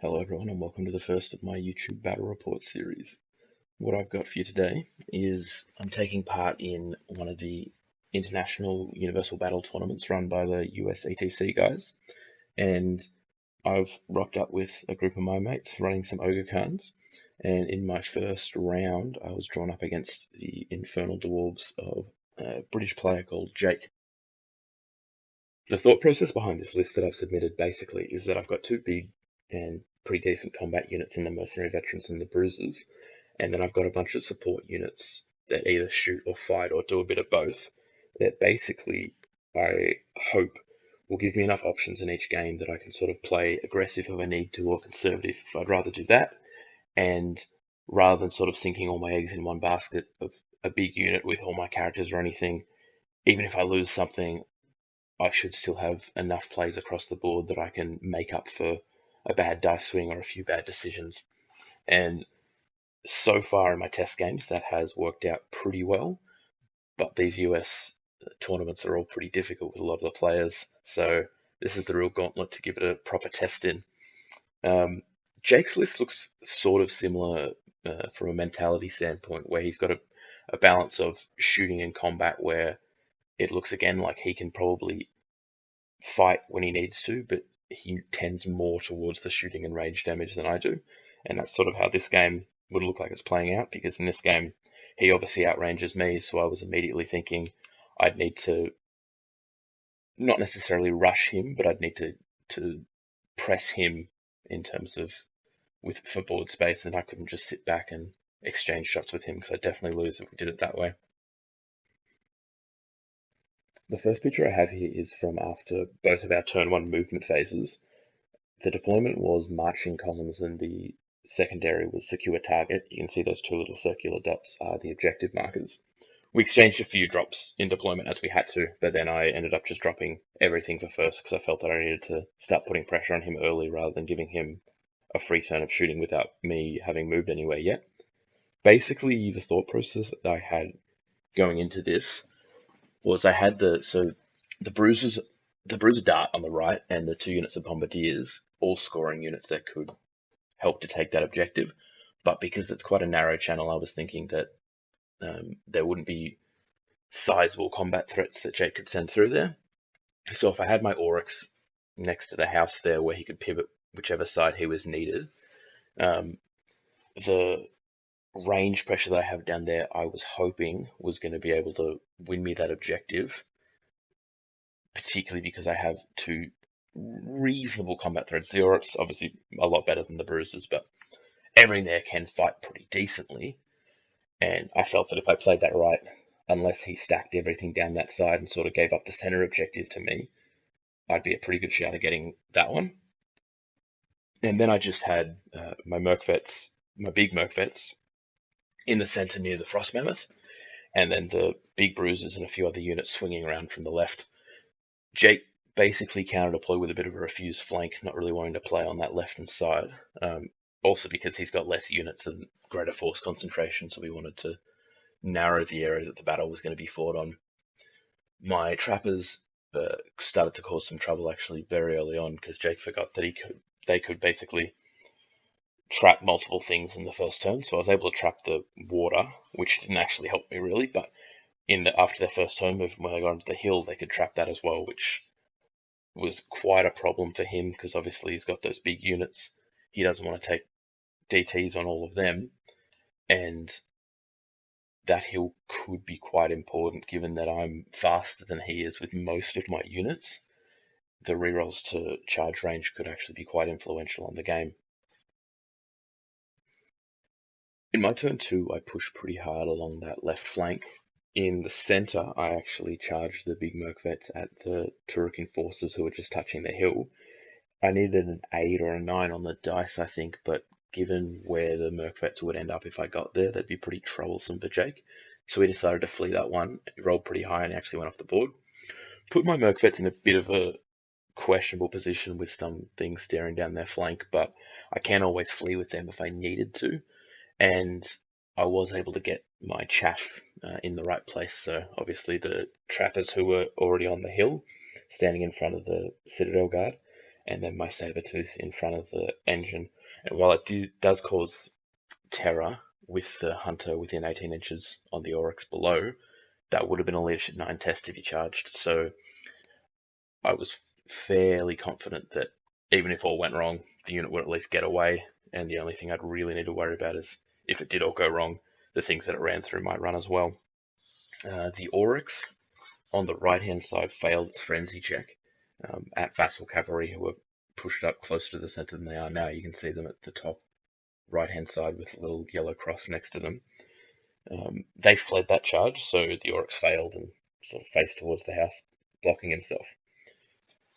Hello everyone and welcome to the first of my YouTube Battle Report series. What I've got for you today is I'm taking part in one of the international Universal Battle tournaments run by the US ETC guys, and I've rocked up with a group of my mates running some Ogre Khans, and in my first round I was drawn up against the Infernal Dwarves of a British player called Jake. The thought process behind this list that I've submitted basically is that I've got two big and pretty decent combat units in the Mercenary Veterans and the Bruisers, and then I've got a bunch of support units that either shoot or fight or do a bit of both, that basically I hope will give me enough options in each game that I can sort of play aggressive if I need to or conservative if I'd rather do that, and rather than sort of sinking all my eggs in one basket of a big unit with all my characters or anything, even if I lose something, I should still have enough plays across the board that I can make up for a bad dice swing or a few bad decisions. And so far in my test games, that has worked out pretty well. But these US tournaments are all pretty difficult with a lot of the players. So this is the real gauntlet to give it a proper test in. Jake's list looks sort of similar from a mentality standpoint, where he's got a balance of shooting and combat, where it looks again like he can probably fight when he needs to, but he tends more towards the shooting and range damage than I do. And that's sort of how this game would look like it's playing out, because in this game, he obviously outranges me, so I was immediately thinking I'd need to not necessarily rush him, but I'd need to press him in terms of for board space, and I couldn't just sit back and exchange shots with him, because I'd definitely lose if we did it that way. The first picture I have here is from after both of our turn 1 movement phases. The deployment was marching columns and the secondary was secure target. You can see those two little circular dots are the objective markers. We exchanged a few drops in deployment as we had to, but then I ended up just dropping everything for first because I felt that I needed to start putting pressure on him early rather than giving him a free turn of shooting without me having moved anywhere yet. Basically, the thought process that I had going into this was I had the bruisers, the bruiser dart on the right and the 2 units of bombardiers, all scoring units that could help to take that objective. But because it's quite a narrow channel, I was thinking that there wouldn't be sizable combat threats that Jake could send through there. So if I had my Oryx next to the house there where he could pivot whichever side he was needed, the range pressure that I have down there, I was hoping was going to be able to win me that objective, particularly because I have 2 reasonable combat threats. The Oryx, obviously, a lot better than the Bruisers, but everything there can fight pretty decently. And I felt that if I played that right, unless he stacked everything down that side and sort of gave up the center objective to me, I'd be a pretty good shot at getting that one. And then I just had my Merc-Vets, my big Merc-Vets, in the center near the Frost Mammoth, and then the big Bruisers and a few other units swinging around from the left. Jake basically counter-deploy with a bit of a refused flank, not really wanting to play on that left-hand side. Also because he's got less units and greater force concentration, so we wanted to narrow the area that the battle was going to be fought on. My trappers started to cause some trouble actually very early on, because Jake forgot that they could basically trap multiple things in the first turn. So I was able to trap the water, which didn't actually help me really, but after their first turn move, when they got onto the hill, they could trap that as well, which was quite a problem for him, because obviously he's got those big units. He doesn't want to take DTs on all of them, and that hill could be quite important given that I'm faster than he is with most of my units. The rerolls to charge range could actually be quite influential on the game. In my turn 2, I pushed pretty hard along that left flank. In the center, I actually charged the big Merc-Vets at the Turukin forces who were just touching the hill. I needed an 8 or a 9 on the dice, I think, but given where the Merc-Vets would end up if I got there, that'd be pretty troublesome for Jake. So we decided to flee that one. It rolled pretty high and actually went off the board. Put my Merc-Vets in a bit of a questionable position with some things staring down their flank, but I can always flee with them if I needed to. And I was able to get my chaff in the right place. So obviously the trappers who were already on the hill, standing in front of the Citadel Guard, and then my Sabertooth in front of the engine. And while it does cause terror with the Hunter within 18 inches on the Oryx below, that would have been a Leadership 9 test if he charged. So I was fairly confident that even if all went wrong, the unit would at least get away, and the only thing I'd really need to worry about is if it did all go wrong, the things that it ran through might run as well. The Oryx on the right-hand side failed its frenzy check at Vassal Cavalry, who were pushed up closer to the centre than they are now. You can see them at the top right-hand side with a little yellow cross next to them. They fled that charge, so the Oryx failed and sort of faced towards the house, blocking himself.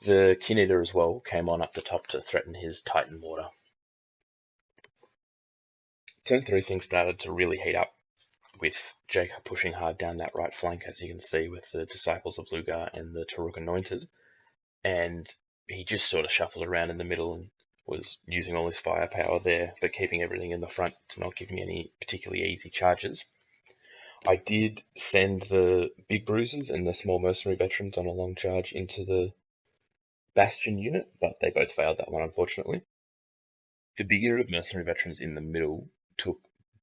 The Kin Eater as well came on up the top to threaten his Titan mortar. Turn 3 things started to really heat up, with Jake pushing hard down that right flank, as you can see, with the Disciples of Lugar and the Taruk Anointed. And he just sort of shuffled around in the middle and was using all his firepower there, but keeping everything in the front to not give me any particularly easy charges. I did send the big bruisers and the small mercenary veterans on a long charge into the Bastion unit, but they both failed that one, unfortunately. The big unit of mercenary veterans in the middle took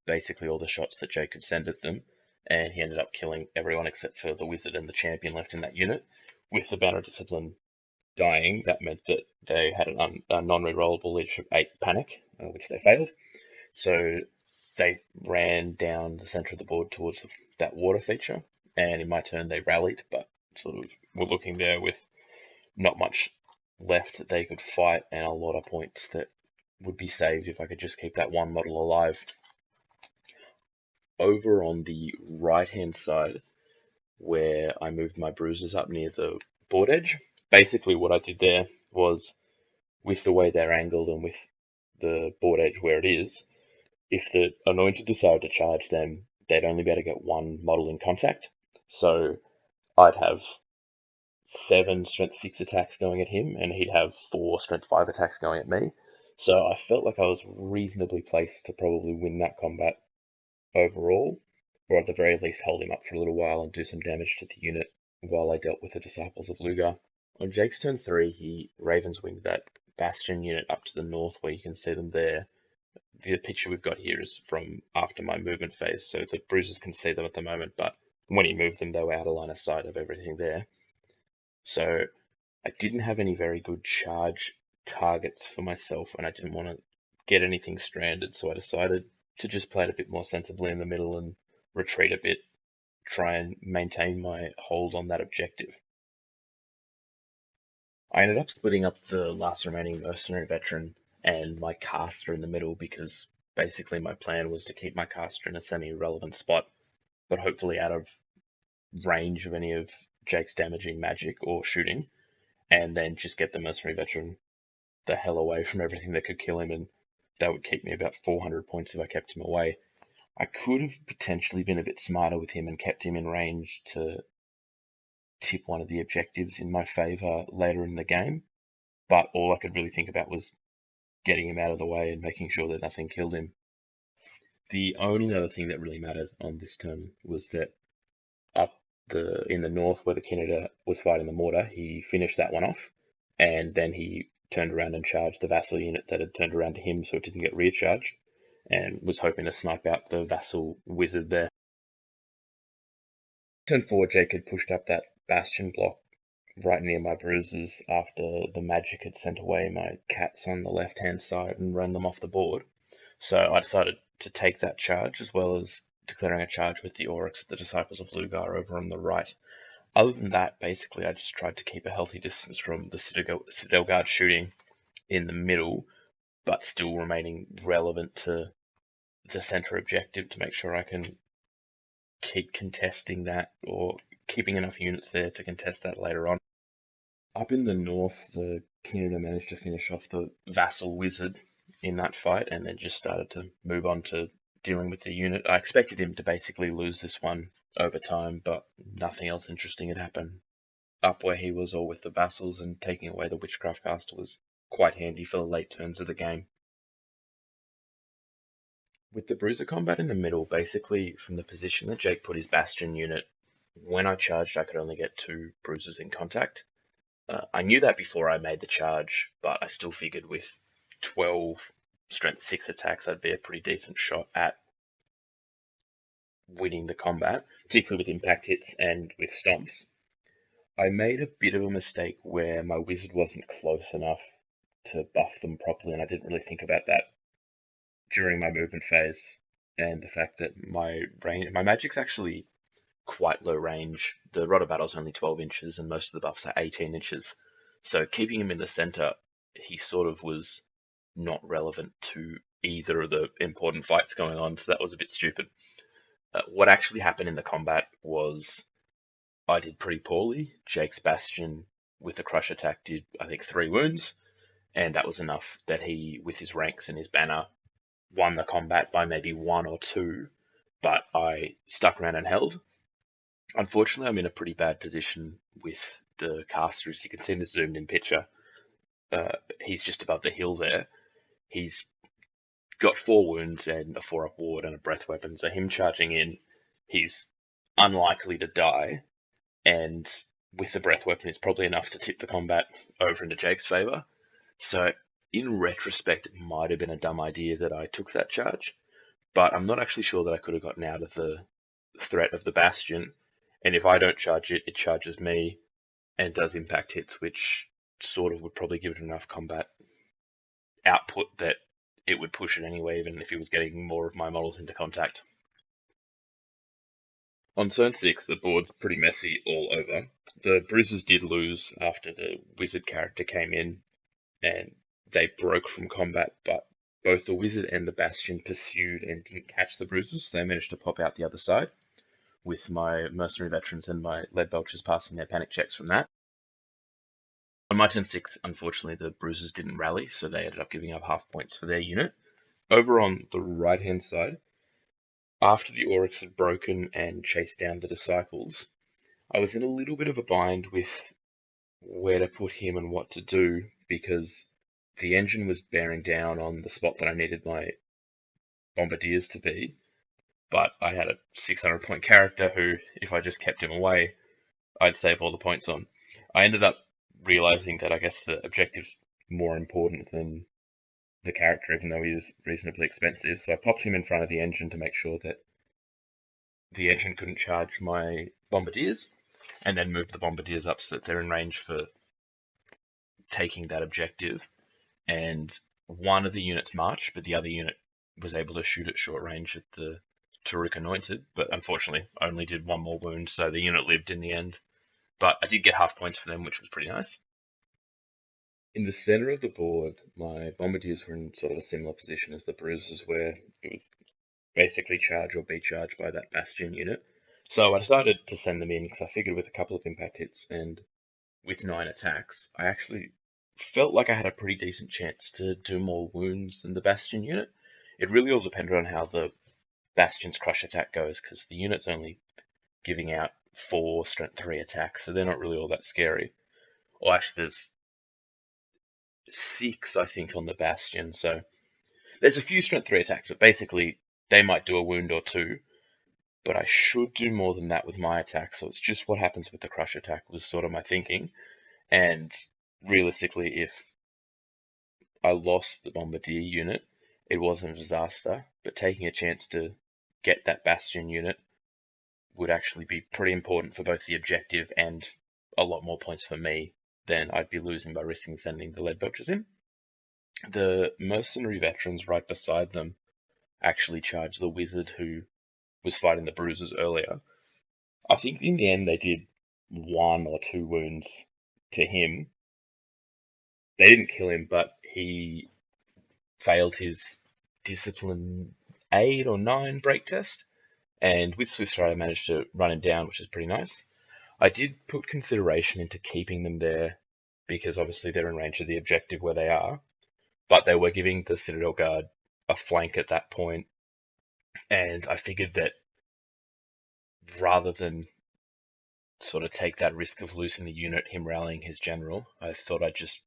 basically all the shots that Jake could send at them, and he ended up killing everyone except for the wizard and the champion left in that unit. With the Banner of Discipline dying, that meant that they had a non-rerollable Leadership 8 panic, which they failed. So they ran down the centre of the board towards that water feature, and in my turn they rallied, but sort of were looking there with not much left that they could fight and a lot of points that would be saved if I could just keep that one model alive. Over on the right hand side, where I moved my bruisers up near the board edge, basically what I did there was, with the way they're angled and with the board edge where it is, if the Anointed decided to charge them, they'd only be able to get one model in contact. So I'd have 7 strength 6 attacks going at him, and he'd have 4 strength 5 attacks going at me. So I felt like I was reasonably placed to probably win that combat overall, or at the very least hold him up for a little while and do some damage to the unit while I dealt with the Disciples of Lugar. On Jake's turn 3, he Ravens winged that Bastion unit up to the north where you can see them there. The picture we've got here is from after my movement phase, so the bruisers can see them at the moment, but when he moved them, they were out of line of sight of everything there. So I didn't have any very good charge targets for myself, and I didn't want to get anything stranded, so I decided to just play it a bit more sensibly in the middle and retreat a bit, try and maintain my hold on that objective. I ended up splitting up the last remaining mercenary veteran and my caster in the middle because basically my plan was to keep my caster in a semi-relevant spot, but hopefully out of range of any of Jake's damaging magic or shooting, and then just get the mercenary veteran the hell away from everything that could kill him, and that would keep me about 400 points if I kept him away. I could have potentially been a bit smarter with him and kept him in range to tip one of the objectives in my favour later in the game, but all I could really think about was getting him out of the way and making sure that nothing killed him. The only other thing that really mattered on this turn was that up in the north where the Kin Eater was fighting the mortar, he finished that one off, and then he turned around and charged the vassal unit that had turned around to him so it didn't get recharged, and was hoping to snipe out the vassal wizard there. Turn 4, Jake had pushed up that bastion block right near my bruises after the magic had sent away my cats on the left hand side and run them off the board. So I decided to take that charge, as well as declaring a charge with the Oryx, the Disciples of Lugar, over on the right. Other than that, basically, I just tried to keep a healthy distance from the Citadel Guard shooting in the middle, but still remaining relevant to the center objective to make sure I can keep contesting that, or keeping enough units there to contest that later on. Up in the north, the Kin Eater managed to finish off the Vassal Wizard in that fight, and then just started to move on to dealing with the unit. I expected him to basically lose this one over time, but nothing else interesting had happened up where he was, or with the vassals, and taking away the Witchcraft caster was quite handy for the late turns of the game. With the bruiser combat in the middle, basically from the position that Jake put his Bastion unit, when I charged I could only get 2 bruisers in contact, I knew that before I made the charge, but I still figured with 12 strength 6 attacks, I'd be a pretty decent shot at winning the combat, particularly with impact hits and with stomps. I made a bit of a mistake where my wizard wasn't close enough to buff them properly, and I didn't really think about that during my movement phase. And the fact that my magic's actually quite low range. The Rod of Battle's only 12 inches, and most of the buffs are 18 inches. So keeping him in the center, he sort of was not relevant to either of the important fights going on, so that was a bit stupid. What actually happened in the combat was I did pretty poorly. Jake's Bastion with the crush attack did, I think, 3 wounds, and that was enough that he, with his ranks and his banner, won the combat by maybe 1 or 2, but I stuck around and held. Unfortunately, I'm in a pretty bad position with the caster, as you can see in the zoomed in picture. He's just above the hill there. He's got 4 wounds and a 4-up ward and a breath weapon, so him charging in, he's unlikely to die, and with the breath weapon, it's probably enough to tip the combat over into Jake's favour. So, in retrospect, it might have been a dumb idea that I took that charge, but I'm not actually sure that I could have gotten out of the threat of the Bastion. And if I don't charge it, it charges me and does impact hits, which sort of would probably give it enough combat output that it would push it anyway, even if he was getting more of my models into contact. On turn 6, the board's pretty messy all over. The bruisers did lose after the wizard character came in, and they broke from combat, but both the wizard and the bastion pursued and didn't catch the bruisers, so they managed to pop out the other side, with my mercenary veterans and my lead belchers passing their panic checks from that. On my turn 6, unfortunately, the bruisers didn't rally, so they ended up giving up half points for their unit. Over on the right-hand side, after the Oryx had broken and chased down the disciples, I was in a little bit of a bind with where to put him and what to do, because the engine was bearing down on the spot that I needed my bombardiers to be, but I had a 600 point character who, if I just kept him away, I'd save all the points on. I ended up realizing that I guess the objective's more important than the character, even though he is reasonably expensive. So I popped him in front of the engine to make sure that the engine couldn't charge my bombardiers, and then moved the bombardiers up so that they're in range for taking that objective. And one of the units marched, but the other unit was able to shoot at short range at the Turuk Anointed, but unfortunately only did 1 more wound, so the unit lived in the end. But I did get half points for them, which was pretty nice. In the center of the board, my bombardiers were in sort of a similar position as the bruisers, where it was basically charge or be charged by that bastion unit. So I decided to send them in because I figured with a couple of impact hits and with 9 attacks, I actually felt like I had a pretty decent chance to do more wounds than the bastion unit. It really all depended on how the bastion's crush attack goes, because the unit's only giving out 4 strength 3 attacks, so they're not really all that scary. Or actually, there's 6, I think, on the bastion, so there's a few strength 3 attacks, but basically they might do a wound or 2, but I should do more than that with my attack, so it's just what happens with the crush attack was sort of my thinking. And realistically, if I lost the bombardier unit, it wasn't a disaster, but taking a chance to get that bastion unit would actually be pretty important for both the objective and a lot more points for me than I'd be losing by risking sending the lead belchers in. The mercenary veterans right beside them actually charged the wizard who was fighting the bruisers earlier. I think in the end they did 1 or 2 wounds to him. They didn't kill him, but he failed his discipline 8 or 9 break test, and with Swift Stride I managed to run him down, which is pretty nice. I did put consideration into keeping them there because obviously they're in range of the objective where they are, but they were giving the Citadel Guard a flank at that point, and I figured that rather than sort of take that risk of losing the unit, him rallying his general, I thought I'd just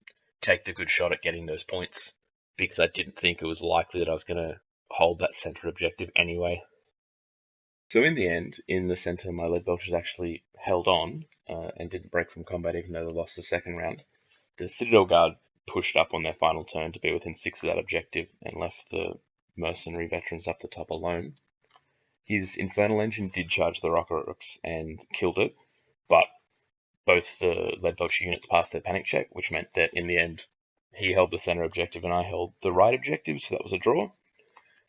take the good shot at getting those points, because I didn't think it was likely that I was going to hold that center objective anyway. So in the end, in the center, my lead belchers actually held on and didn't break from combat, even though they lost the second round. The Citadel Guard pushed up on their final turn to be within 6 of that objective and left the mercenary veterans up the top alone. His Infernal Engine did charge the rocket rooks and killed it, but both the lead belcher units passed their panic check, which meant that in the end he held the center objective and I held the right objective, so that was a draw.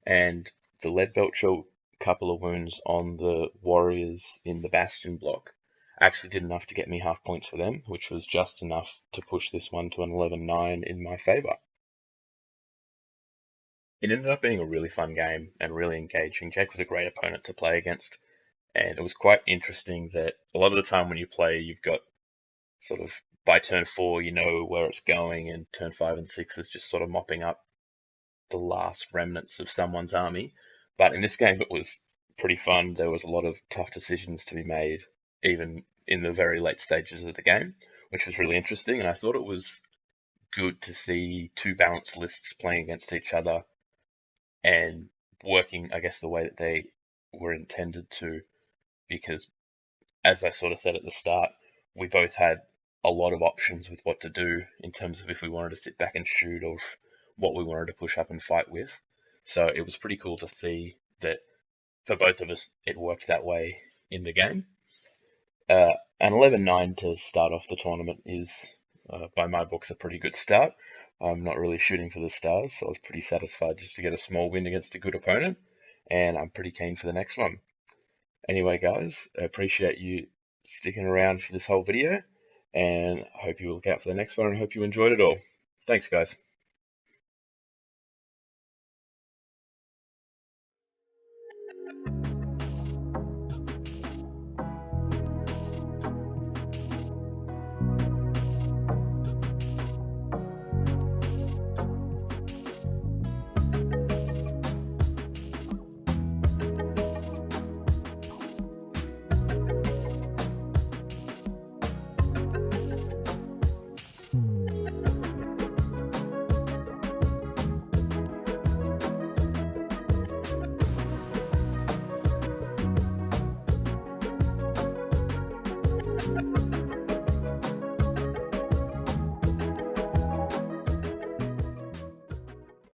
And the lead belcher couple of wounds on the warriors in the bastion block actually did enough to get me half points for them, which was just enough to push this one to an 11-9 in my favor. It ended up being a really fun game and really engaging. Jake was a great opponent to play against, and it was quite interesting that a lot of the time when you play, you've got sort of by turn 4, you know where it's going, and turn 5 and 6 is just sort of mopping up the last remnants of someone's army. But in this game, it was pretty fun. There was a lot of tough decisions to be made, even in the very late stages of the game, which was really interesting. And I thought it was good to see two balanced lists playing against each other and working, I guess, the way that they were intended to, because as I sort of said at the start, we both had a lot of options with what to do in terms of if we wanted to sit back and shoot or what we wanted to push up and fight with. So it was pretty cool to see that for both of us, it worked that way in the game. An 11-9 to start off the tournament is, by my books, a pretty good start. I'm not really shooting for the stars, so I was pretty satisfied just to get a small win against a good opponent, and I'm pretty keen for the next one. Anyway, guys, I appreciate you sticking around for this whole video, and I hope you will look out for the next one, and I hope you enjoyed it all. Thanks, guys.